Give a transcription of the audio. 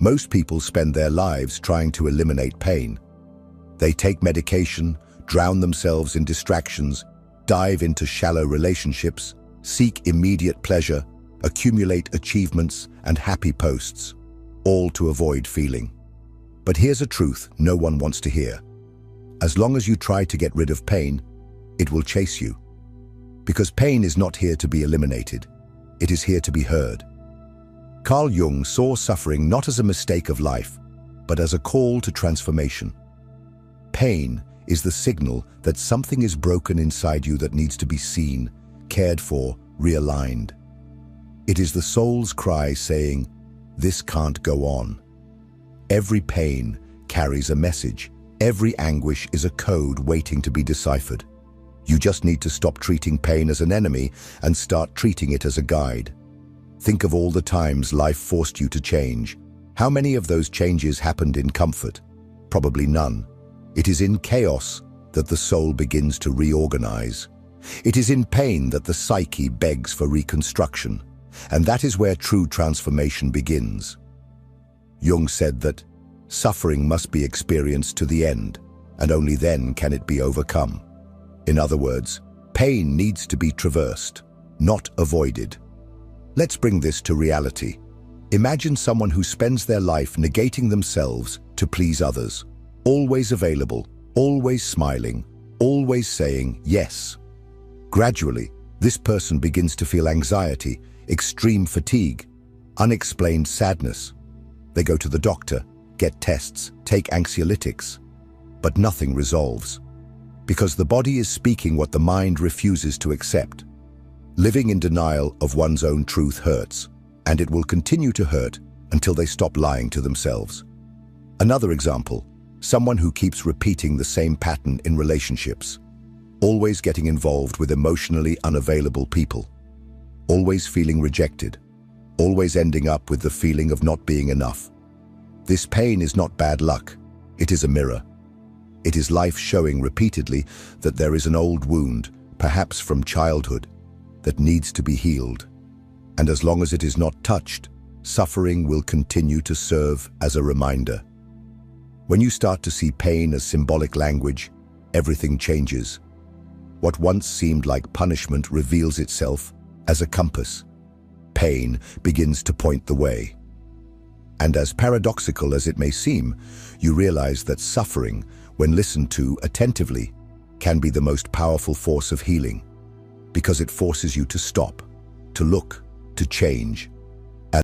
Most people spend their lives trying to eliminate pain. They take medication, drown themselves in distractions, dive into shallow relationships, seek immediate pleasure, accumulate achievements and happy posts, all to avoid feeling. But here's a truth no one wants to hear. As long as you try to get rid of pain, it will chase you. Because pain is not here to be eliminated, it is here to be heard. Carl Jung saw suffering not as a mistake of life, but as a call to transformation. Pain is the signal that something is broken inside you that needs to be seen, cared for, realigned. It is the soul's cry saying, "This can't go on." Every pain carries a message. Every anguish is a code waiting to be deciphered. You just need to stop treating pain as an enemy and start treating it as a guide. Think of all the times life forced you to change. How many of those changes happened in comfort? Probably none. It is in chaos that the soul begins to reorganize. It is in pain that the psyche begs for reconstruction. And that is where true transformation begins. Jung said that suffering must be experienced to the end, and only then can it be overcome. In other words, pain needs to be traversed, not avoided. Let's bring this to reality. Imagine someone who spends their life negating themselves to please others, always available, always smiling, always saying yes. Gradually, this person begins to feel anxiety, extreme fatigue, unexplained sadness. They go to the doctor, get tests, take anxiolytics, but nothing resolves. Because the body is speaking what the mind refuses to accept. Living in denial of one's own truth hurts, and it will continue to hurt until they stop lying to themselves. Another example, someone who keeps repeating the same pattern in relationships, always getting involved with emotionally unavailable people, always feeling rejected, always ending up with the feeling of not being enough. This pain is not bad luck, it is a mirror. It is life showing repeatedly that there is an old wound, perhaps from childhood, that needs to be healed. And as long as it is not touched, suffering will continue to serve as a reminder. When you start to see pain as symbolic language, everything changes. What once seemed like punishment reveals itself as a compass. Pain begins to point the way. And as paradoxical as it may seem, you realize that suffering, when listened to attentively, can be the most powerful force of healing, because it forces you to stop, to look, to change,